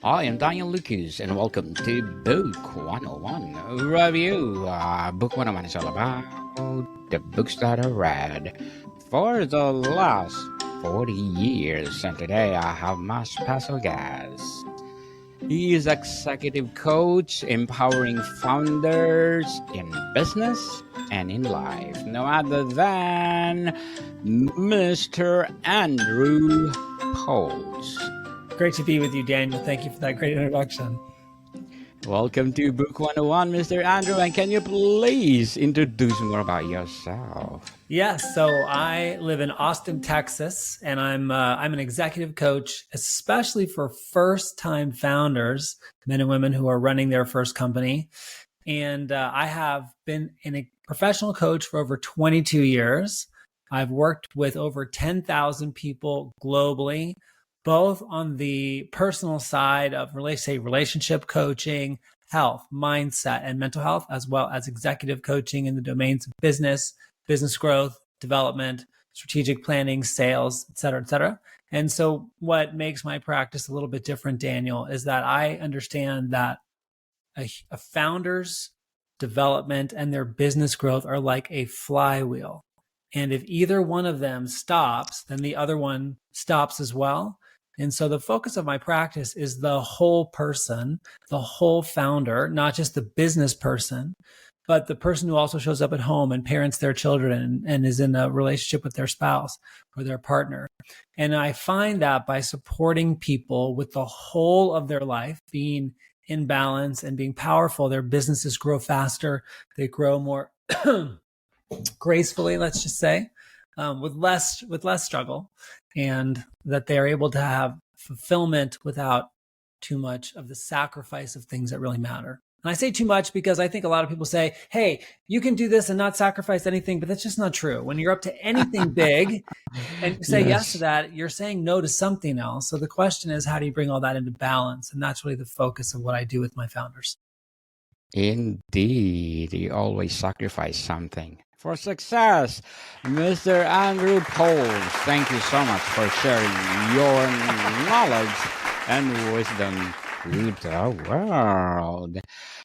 I am Daniel Lucas, and welcome to Book 101 Review. Book 101 is all about the books that I read for the last 40 years. And today I have my special guest. He is executive coach, empowering founders in business and in life. No other than Mr. Andrew Pauls. Great to be with you, Daniel. Thank you for that great introduction. Welcome to Book 101, Mr. Andrew. And can you please introduce more about yourself? Yes, so I live in Austin, Texas, and I'm an executive coach, especially for first-time founders, men and women who are running their first company. And I have been a professional coach for over 22 years. I've worked with over 10,000 people globally, both on the personal side of relationship coaching, health, mindset, and mental health, as well as executive coaching in the domains of business growth, development, strategic planning, sales, et cetera, et cetera. And so what makes my practice a little bit different, Daniel, is that I understand that a founder's development and their business growth are like a flywheel. And if either one of them stops, then the other one stops as well. And so the focus of my practice is the whole person, the whole founder, not just the business person, but the person who also shows up at home and parents their children and is in a relationship with their spouse or their partner. And I find that by supporting people with the whole of their life being in balance and being powerful, their businesses grow faster, they grow more gracefully, let's just say, with less struggle, and that they are able to have fulfillment without too much of the sacrifice of things that really matter. And I say too much because I think a lot of people say, hey, you can do this and not sacrifice anything, but that's just not true. When you're up to anything big and you say yes to that, you're saying no to something else. So the question is, how do you bring all that into balance? And that's really the focus of what I do with my founders. Indeed, you always sacrifice something for success. Mr. Andrew Pauls, thank you so much for sharing your knowledge and wisdom with the world.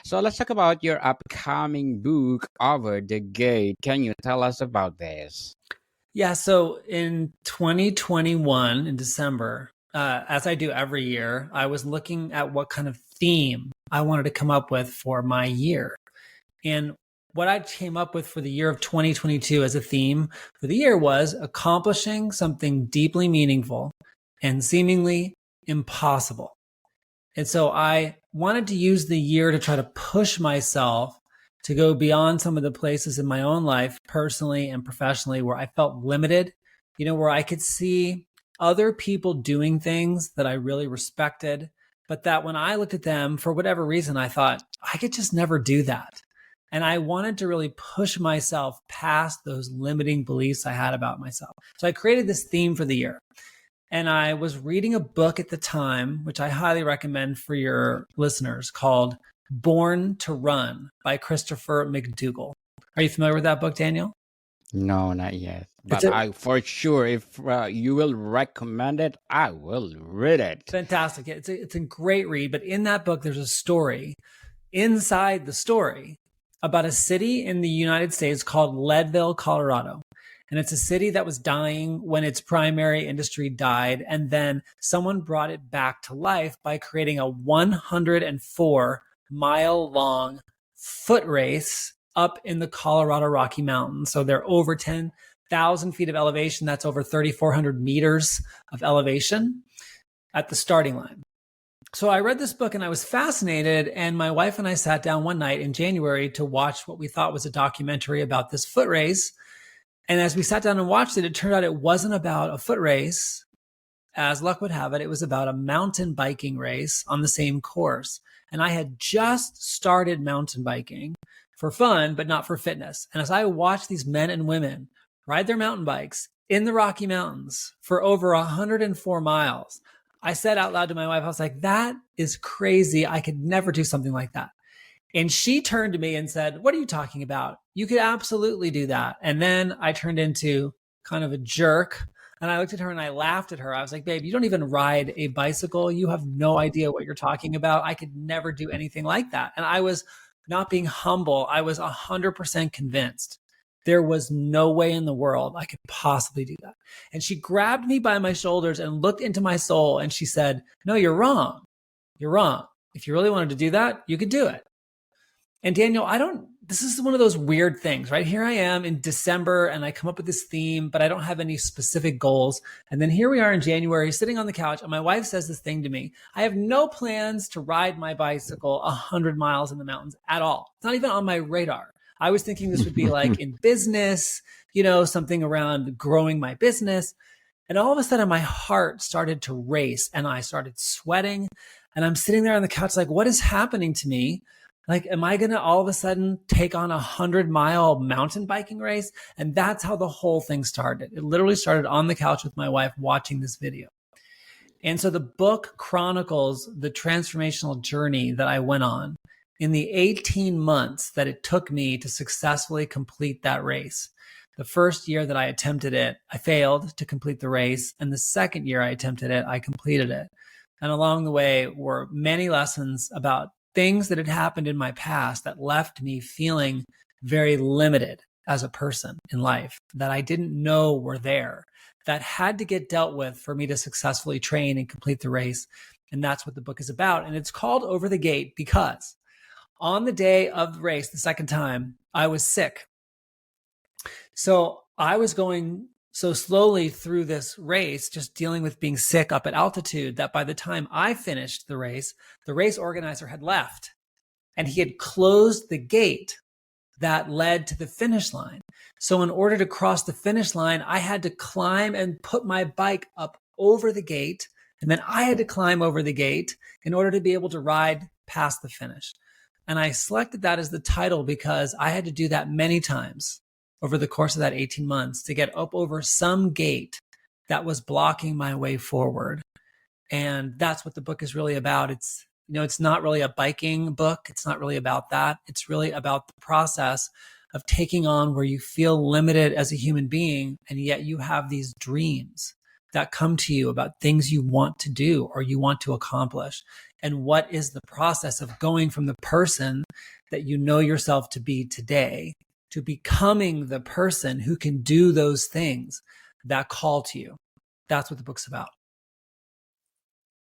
So let's talk about your upcoming book, Over the Gate. Can you tell us about this? Yeah, so in 2021, in December, as I do every year, I was looking at what kind of theme I wanted to come up with for my year. And what I came up with for the year of 2022 as a theme for the year was accomplishing something deeply meaningful and seemingly impossible. And so I wanted to use the year to try to push myself to go beyond some of the places in my own life, personally and professionally, where I felt limited, where I could see other people doing things that I really respected, but that when I looked at them, for whatever reason, I thought, I could just never do that. And I wanted to really push myself past those limiting beliefs I had about myself. So I created this theme for the year. And I was reading a book at the time, which I highly recommend for your listeners, called Born to Run by Christopher McDougall. Are you familiar with that book, Daniel? No, not yet. But for sure, if you will recommend it, I will read it. Fantastic. It's a great read. But in that book, there's a story inside the story about a city in the United States called Leadville, Colorado. And it's a city that was dying when its primary industry died. And then someone brought it back to life by creating a 104-mile-long foot race up in the Colorado Rocky Mountains. So they're over 10,000 feet of elevation. That's over 3,400 meters of elevation at the starting line. So I read this book and I was fascinated. And my wife and I sat down one night in January to watch what we thought was a documentary about this foot race. And as we sat down and watched it, it turned out it wasn't about a foot race. As luck would have it, it was about a mountain biking race on the same course. And I had just started mountain biking for fun, but not for fitness. And as I watched these men and women ride their mountain bikes in the Rocky Mountains for over 104 miles, I said out loud to my wife, I was like, that is crazy. I could never do something like that. And she turned to me and said, what are you talking about? You could absolutely do that. And then I turned into kind of a jerk And I looked at her and I laughed at her. I was like, babe, you don't even ride a bicycle. You have no idea what you're talking about. I could never do anything like that. And I was not being humble. I was 100% convinced there was no way in the world I could possibly do that. And she grabbed me by my shoulders and looked into my soul. And she said, no, you're wrong. You're wrong. If you really wanted to do that, you could do it. And Daniel, this is one of those weird things, right? Here I am in December and I come up with this theme, but I don't have any specific goals. And then here we are in January sitting on the couch and my wife says this thing to me. I have no plans to ride my bicycle 100 miles in the mountains at all. It's not even on my radar. I was thinking this would be like in business, something around growing my business. And all of a sudden my heart started to race and I started sweating and I'm sitting there on the couch like, what is happening to me? Like, am I going to all of a sudden take on 100-mile mountain biking race? And that's how the whole thing started. It literally started on the couch with my wife watching this video. And so the book chronicles the transformational journey that I went on in the 18 months that it took me to successfully complete that race. The first year that I attempted it, I failed to complete the race. And the second year I attempted it, I completed it. And along the way were many lessons about things that had happened in my past that left me feeling very limited as a person in life that I didn't know were there, that had to get dealt with for me to successfully train and complete the race. And that's what the book is about. And it's called Over the Gate because on the day of the race, the second time, I was sick. So I was going so slowly through this race, just dealing with being sick up at altitude, that by the time I finished the race organizer had left and he had closed the gate that led to the finish line. So in order to cross the finish line, I had to climb and put my bike up over the gate. And then I had to climb over the gate in order to be able to ride past the finish. And I selected that as the title because I had to do that many times over the course of that 18 months to get up over some gate that was blocking my way forward. And that's what the book is really about. It's not really a biking book. It's not really about that. It's really about the process of taking on where you feel limited as a human being, and yet you have these dreams that come to you about things you want to do or you want to accomplish. And what is the process of going from the person that you know yourself to be today to becoming the person who can do those things that call to you. That's what the book's about.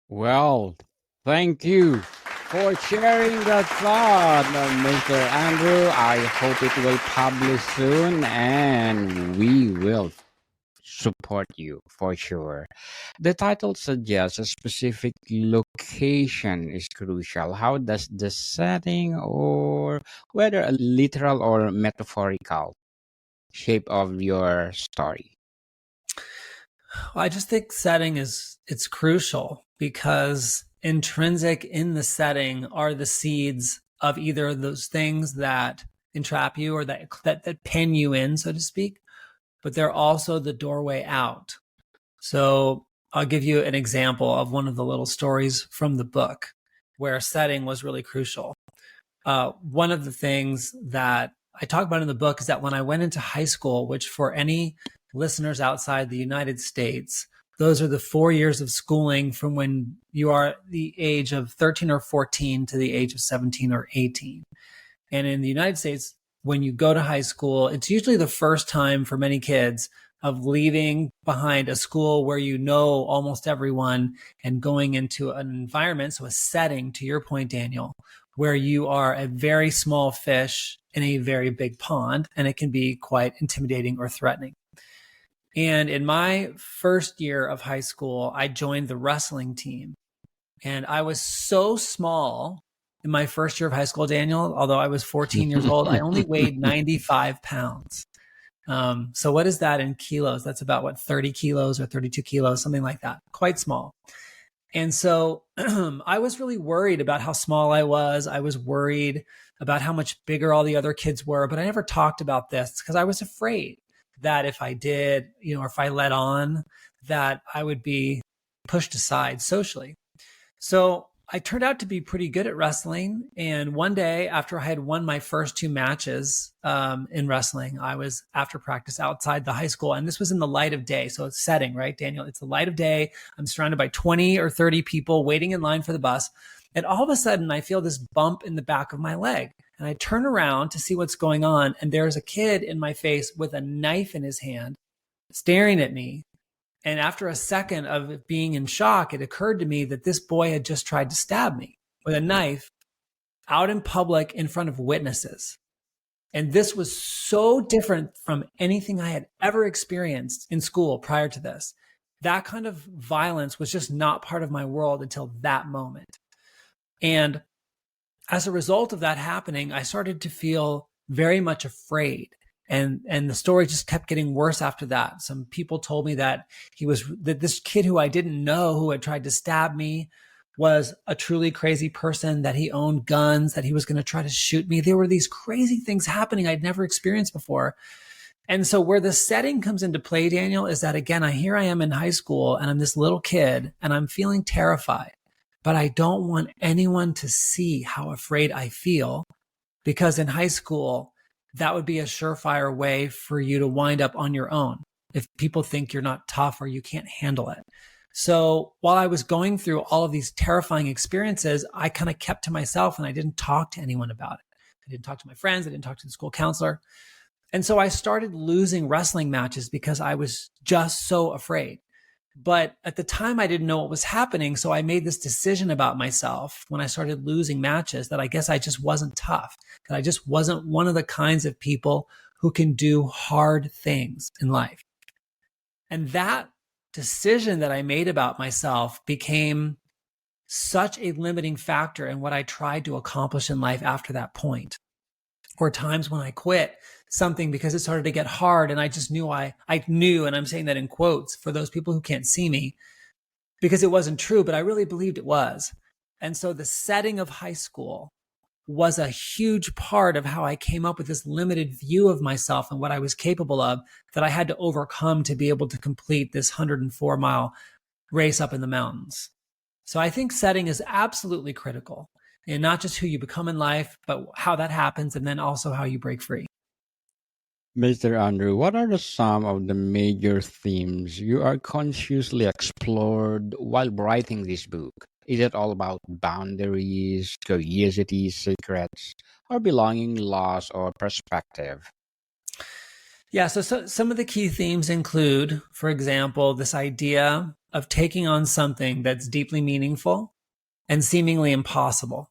Well, thank you for sharing that thought, Mr. Andrew. I hope it will publish soon and we will support you for sure. The title suggests a specific location is crucial. How does the setting, or whether a literal or metaphorical, shape of your story? Well, I just think setting it's crucial because intrinsic in the setting are the seeds of either of those things that entrap you or that pin you in, so to speak, but they're also the doorway out. So I'll give you an example of one of the little stories from the book where setting was really crucial. One of the things that I talk about in the book is that when I went into high school, which for any listeners outside the United States, those are the 4 years of schooling from when you are the age of 13 or 14 to the age of 17 or 18. And in the United States, when you go to high school, it's usually the first time for many kids of leaving behind a school where you know almost everyone and going into an environment, so a setting, to your point, Daniel, where you are a very small fish in a very big pond, and it can be quite intimidating or threatening. And in my first year of high school, I joined the wrestling team. And I was so small in my first year of high school, Daniel, although I was 14 years old, I only weighed 95 pounds. So what is that in kilos? That's about 30 kilos or 32 kilos, something like that. Quite small. And so I was really worried about how small I was. I was worried about how much bigger all the other kids were, but I never talked about this because I was afraid that if I did, or if I let on, that I would be pushed aside socially. So I turned out to be pretty good at wrestling. And one day, after I had won my first two matches in wrestling, I was after practice outside the high school. And this was in the light of day. So it's setting, right, Daniel? It's the light of day. I'm surrounded by 20 or 30 people waiting in line for the bus. And all of a sudden, I feel this bump in the back of my leg. And I turn around to see what's going on. And there's a kid in my face with a knife in his hand, staring at me. And after a second of being in shock, it occurred to me that this boy had just tried to stab me with a knife out in public in front of witnesses. And this was so different from anything I had ever experienced in school prior to this. That kind of violence was just not part of my world until that moment. And as a result of that happening, I started to feel very much afraid. And the story just kept getting worse after that. Some people told me that this kid who I didn't know, who had tried to stab me, was a truly crazy person, that he owned guns, that he was going to try to shoot me. There were these crazy things happening I'd never experienced before. And so where the setting comes into play, Daniel, is that again, here I am in high school and I'm this little kid and I'm feeling terrified, but I don't want anyone to see how afraid I feel, because in high school, that would be a surefire way for you to wind up on your own if people think you're not tough or you can't handle it. So while I was going through all of these terrifying experiences, I kind of kept to myself and I didn't talk to anyone about it. I didn't talk to my friends. I didn't talk to the school counselor. And so I started losing wrestling matches because I was just so afraid. But at the time, I didn't know what was happening. So I made this decision about myself when I started losing matches that I guess I just wasn't tough, that I just wasn't one of the kinds of people who can do hard things in life. And that decision that I made about myself became such a limiting factor in what I tried to accomplish in life after that point. Or times when I quit something because it started to get hard and I just knew I knew, and I'm saying that in quotes for those people who can't see me, because it wasn't true, but I really believed it was. And so the setting of high school was a huge part of how I came up with this limited view of myself and what I was capable of, that I had to overcome to be able to complete this 104-mile race up in the mountains. So I think setting is absolutely critical. And not just who you become in life, but how that happens, and then also how you break free. Mr. Andrew, what are some of the major themes you are consciously explored while writing this book? Is it all about boundaries, curiosity, secrets, or belonging, loss, or perspective? Yeah, so some of the key themes include, for example, this idea of taking on something that's deeply meaningful and seemingly impossible.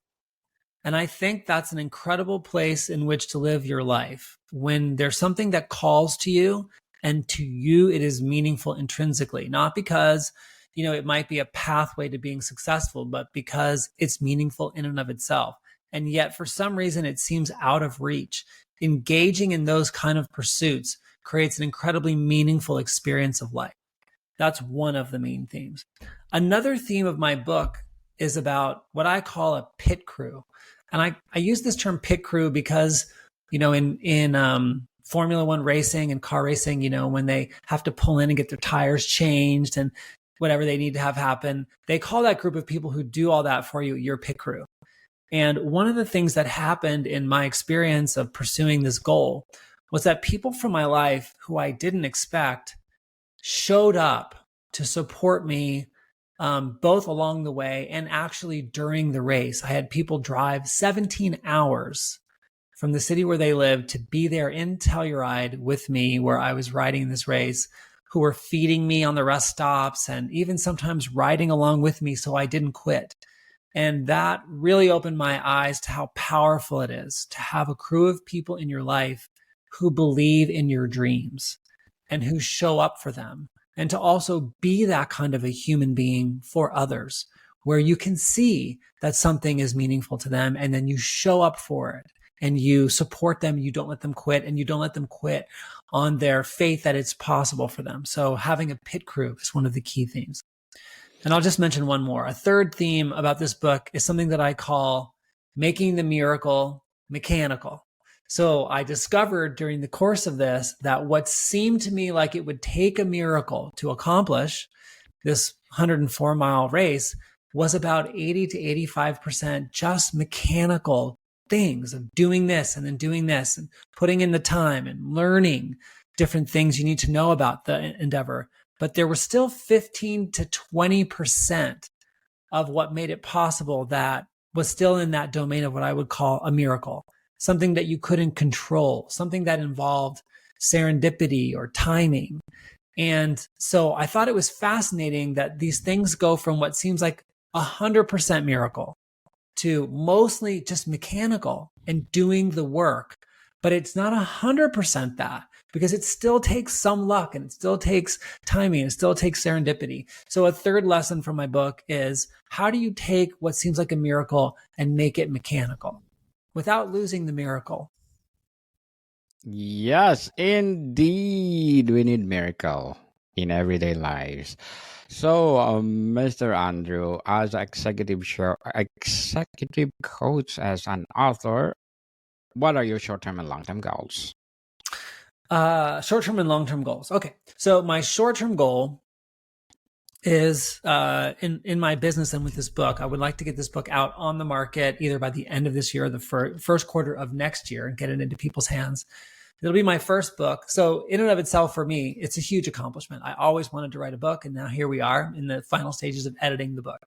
And I think that's an incredible place in which to live your life, when there's something that calls to you, and to you it is meaningful intrinsically, not because, it might be a pathway to being successful, but because it's meaningful in and of itself. And yet for some reason it seems out of reach. Engaging in those kind of pursuits creates an incredibly meaningful experience of life. That's one of the main themes. Another theme of my book is about what I call a pit crew. And I use this term pit crew because, in Formula One racing and car racing, when they have to pull in and get their tires changed and whatever they need to have happen, they call that group of people who do all that for you your pit crew. And one of the things that happened in my experience of pursuing this goal was that people from my life who I didn't expect showed up to support me, both along the way and actually during the race. I had people drive 17 hours from the city where they lived to be there in Telluride with me, where I was riding this race, who were feeding me on the rest stops and even sometimes riding along with me so I didn't quit. And that really opened my eyes to how powerful it is to have a crew of people in your life who believe in your dreams and who show up for them. And to also be that kind of a human being for others, where you can see that something is meaningful to them and then you show up for it and you support them. You don't let them quit, and you don't let them quit on their faith that it's possible for them. So having a pit crew is one of the key themes. And I'll just mention one more. A third theme about this book is something that I call making the miracle mechanical. So I discovered during the course of this that what seemed to me like it would take a miracle to accomplish this 104-mile race was about 80 to 85% just mechanical things of doing this and then doing this and putting in the time and learning different things you need to know about the endeavor. But there was still 15 to 20% of what made it possible that was still in that domain of what I would call a miracle, something that you couldn't control, something that involved serendipity or timing. And so I thought it was fascinating that these things go from what seems like 100% miracle to mostly just mechanical and doing the work. But it's not 100% that, because it still takes some luck and it still takes timing and it still takes serendipity. So a third lesson from my book is, how do you take what seems like a miracle and make it mechanical without losing the miracle? Yes, indeed, we need miracle in everyday lives. So, Mr. Andrew, as executive coach, as an author, what are your short-term and long-term goals? Short-term and long-term goals. Okay. So my short-term goal is in my business and with this book, I would like to get this book out on the market either by the end of this year or the first quarter of next year and get it into people's hands. It'll be my first book. So in and of itself, for me, it's a huge accomplishment. I always wanted to write a book, and now here we are in the final stages of editing the book.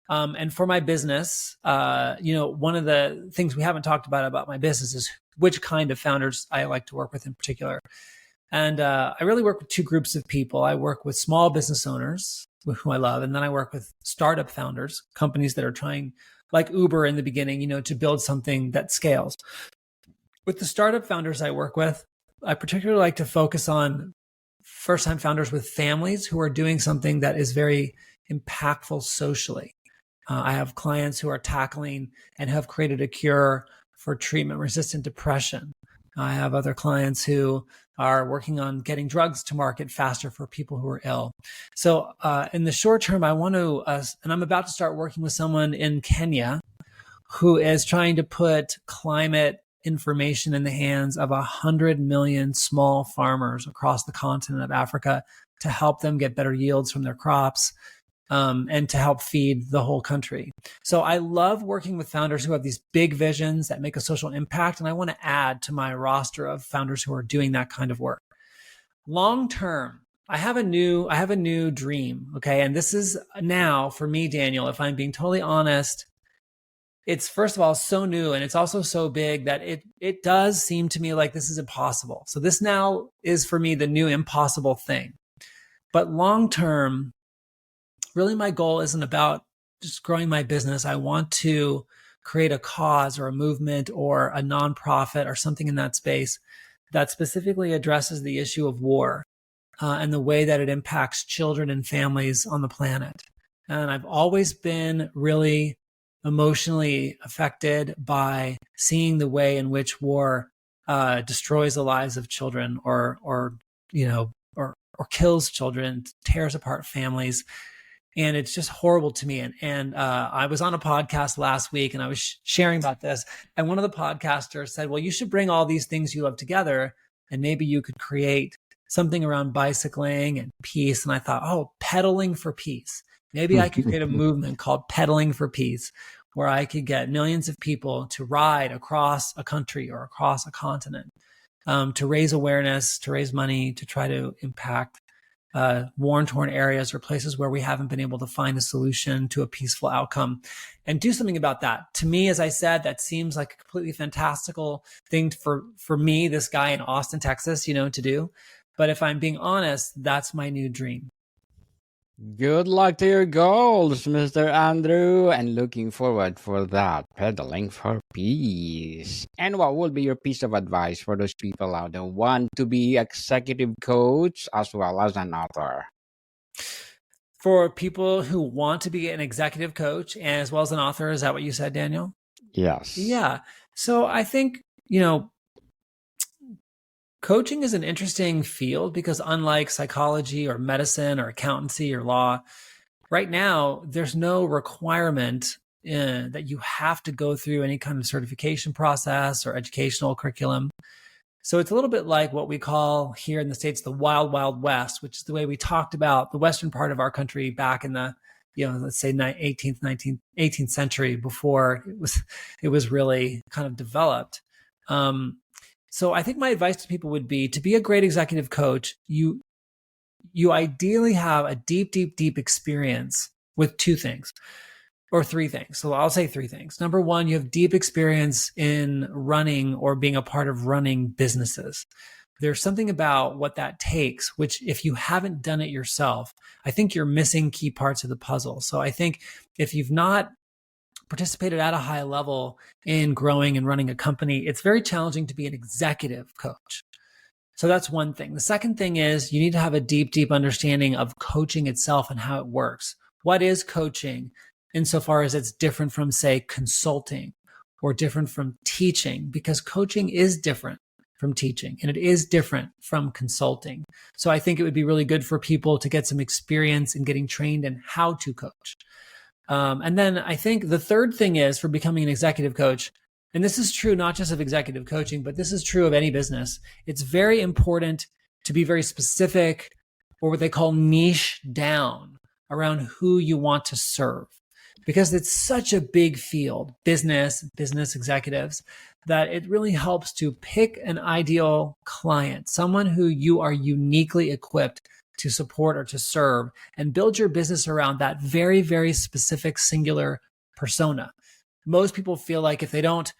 And for my business, one of the things we haven't talked about my business is which kind of founders I like to work with in particular. And I really work with two groups of people. I work with small business owners, who I love, and then I work with startup founders, companies that are trying, like Uber in the beginning, to build something that scales. With the startup founders I work with, I particularly like to focus on first-time founders with families who are doing something that is very impactful socially. I have clients who are tackling and have created a cure for treatment-resistant depression. I have other clients who are working on getting drugs to market faster for people who are ill. So in the short term, I want to, and I'm about to start working with someone in Kenya who is trying to put climate information in the hands of 100 million small farmers across the continent of Africa to help them get better yields from their crops, and to help feed the whole country. So I love working with founders who have these big visions that make a social impact, and I want to add to my roster of founders who are doing that kind of work. Long term, I have a new dream, okay? And this is now for me, Daniel, if I'm being totally honest, it's first of all so new, and it's also so big that it does seem to me like this is impossible. So this now is for me the new impossible thing. But long term, really my goal isn't about just growing my business. I want to create a cause or a movement or a nonprofit or something in that space that specifically addresses the issue of war and the way that it impacts children and families on the planet. And I've always been really emotionally affected by seeing the way in which war destroys the lives of children or kills children, tears apart families. And it's just horrible to me. And I was on a podcast last week and I was sharing about this. And one of the podcasters said, well, you should bring all these things you love together and maybe you could create something around bicycling and peace. And I thought, oh, pedaling for peace. Maybe I could create a movement called Pedaling for Peace, where I could get millions of people to ride across a country or across a continent to raise awareness, to raise money, to try to impact war-torn areas or places where we haven't been able to find a solution to a peaceful outcome, and do something about that. To me, as I said, that seems like a completely fantastical thing for me, this guy in Austin, Texas, to do. But if I'm being honest, that's my new dream. Good luck to your goals, Mr. Andrew, and looking forward for that pedaling for peace. And what would be your piece of advice for those people out there who want to be executive coach as well as an author? For people who want to be an executive coach as well as an author, is that what you said, Daniel? Yes. Yeah. So I think, coaching is an interesting field because unlike psychology or medicine or accountancy or law, right now, there's no requirement that you have to go through any kind of certification process or educational curriculum. So it's a little bit like what we call here in the States, the wild, wild west, which is the way we talked about the Western part of our country back in the let's say 18th century before it was really kind of developed. So I think my advice to people would be, to be a great executive coach, you ideally have a deep experience with two things or three things. So I'll say three things. Number one, you have deep experience in running or being a part of running businesses. There's something about what that takes, which if you haven't done it yourself, I think you're missing key parts of the puzzle. So I think if you've not participated at a high level in growing and running a company, it's very challenging to be an executive coach. So that's one thing. The second thing is you need to have a deep understanding of coaching itself and how it works. What is coaching insofar as it's different from, say, consulting or different from teaching? Because coaching is different from teaching and it is different from consulting. So I think it would be really good for people to get some experience in getting trained in how to coach. And then I think the third thing is, for becoming an executive coach, and this is true not just of executive coaching, but this is true of any business, it's very important to be very specific, or what they call niche down, around who you want to serve. Because it's such a big field, business executives, that it really helps to pick an ideal client, someone who you are uniquely equipped to support or to serve, and build your business around that very specific singular persona. Most people feel like if they don't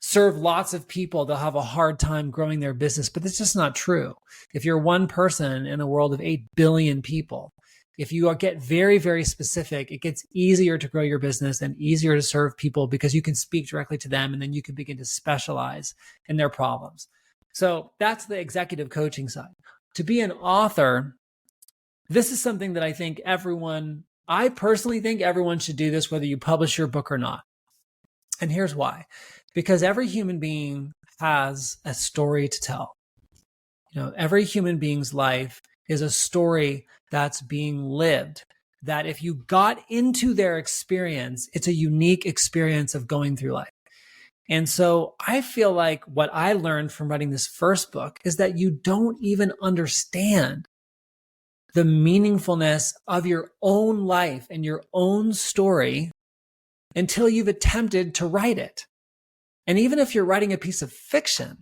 serve lots of people, they'll have a hard time growing their business, but that's just not true. If you're one person in a world of 8 billion people, if you get very specific, it gets easier to grow your business and easier to serve people, because you can speak directly to them and then you can begin to specialize in their problems. So that's the executive coaching side. To be an author, this is something that I personally think everyone should do this, whether you publish your book or not. And here's why. Because every human being has a story to tell. Every human being's life is a story that's being lived, that if you got into their experience, it's a unique experience of going through life. And so I feel like what I learned from writing this first book is that you don't even understand the meaningfulness of your own life and your own story until you've attempted to write it. And even if you're writing a piece of fiction,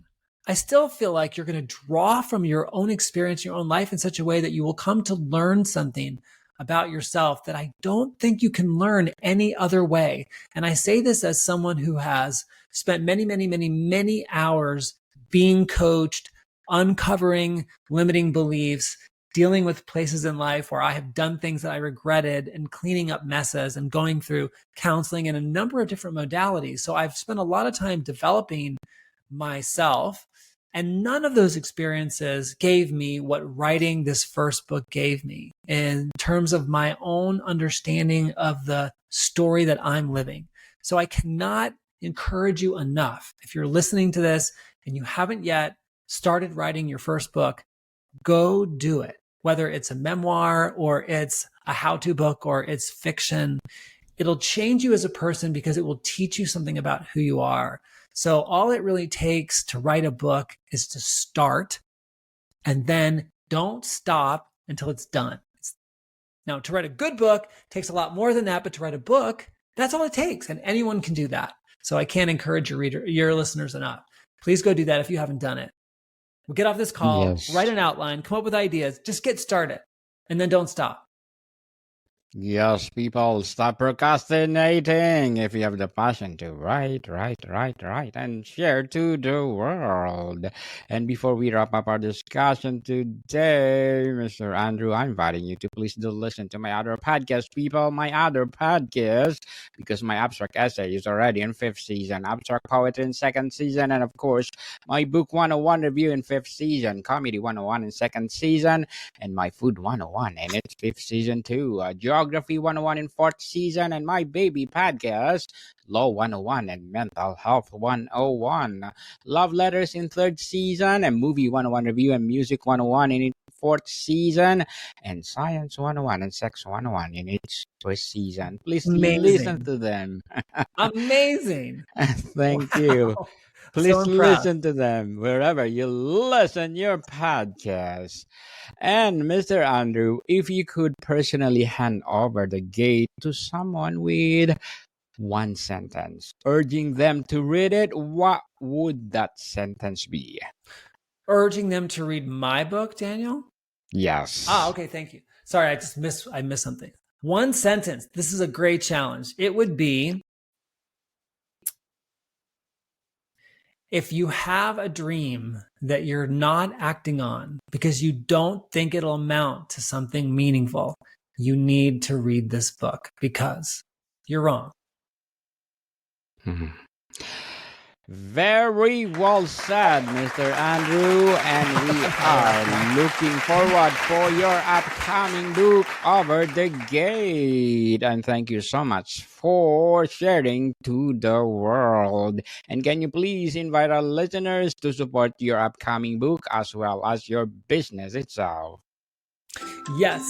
I still feel like you're going to draw from your own experience, your own life, in such a way that you will come to learn something about yourself that I don't think you can learn any other way. And I say this as someone who has spent many hours being coached, uncovering limiting beliefs, dealing with places in life where I have done things that I regretted, and cleaning up messes, and going through counseling in a number of different modalities. So I've spent a lot of time developing myself, and none of those experiences gave me what writing this first book gave me in terms of my own understanding of the story that I'm living. So I cannot encourage you enough. If you're listening to this and you haven't yet started writing your first book, go do it. Whether it's a memoir or it's a how-to book or it's fiction, it'll change you as a person because it will teach you something about who you are. So all it really takes to write a book is to start, and then don't stop until it's done. Now, to write a good book takes a lot more than that, but to write a book, that's all it takes, and anyone can do that. So I can't encourage your listeners enough. Please go do that if you haven't done it. We'll get off this call, Yes. write an outline, come up with ideas, just get started, and then don't stop. Yes, people, stop procrastinating. If you have the passion to write, and share to the world. And before we wrap up our discussion today, Mr. Andrew, I'm inviting you to please do listen to my other podcast, people, because my abstract essay is already in 5th season, abstract poetry in 2nd season, and of course, my book 101 review in 5th season, comedy 101 in 2nd season, and my food 101 in its 5th season too. Geography 101 in 4th season, and my baby podcast, Law 101 and Mental Health 101. Love Letters in 3rd season, and Movie 101 review and Music 101 in its 4th season, and Science 101 and Sex 101 in its 1st season. Please listen to them. Amazing. Thank you. Please So impressed. listen to them wherever you listen your podcast. And Mr. Andrew, if you could personally hand over the gate to someone with one sentence, urging them to read it, what would that sentence be? Urging them to read my book, Daniel? Yes. Okay, thank you. Sorry, I missed something. One sentence. This is a great challenge. It would be, if you have a dream that you're not acting on because you don't think it'll amount to something meaningful, you need to read this book because you're wrong. Mhm. Very well said, Mr. Andrew, and we are looking forward for your upcoming book, Over the Gate. And thank you so much for sharing to the world. And can you please invite our listeners to support your upcoming book as well as your business itself? Yes.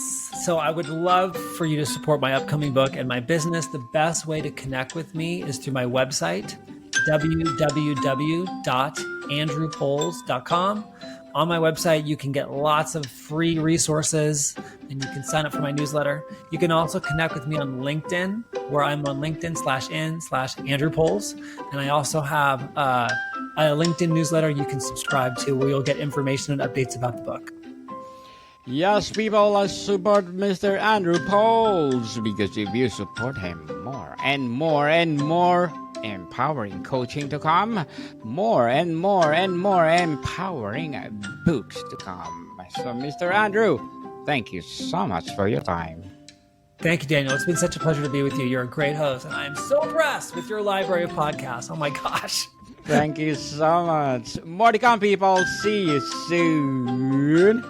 So I would love for you to support my upcoming book and my business. The best way to connect with me is through my website, www.andrewpoles.com. On my website, you can get lots of free resources and you can sign up for my newsletter. You can also connect with me on LinkedIn, where I'm on LinkedIn/in/Andrew Poles. And I also have a LinkedIn newsletter you can subscribe to where you'll get information and updates about the book. Yes, people, let's support Mr. Andrew Poles, because if you support him, more and more and more empowering coaching to come, more and more and more empowering books to come. So, Mr. Andrew, thank you so much for your time. Thank you, Daniel. It's been such a pleasure to be with you. You're a great host, and I am so impressed with your library of podcasts. Oh my gosh. Thank you so much. More to come, people. See you soon.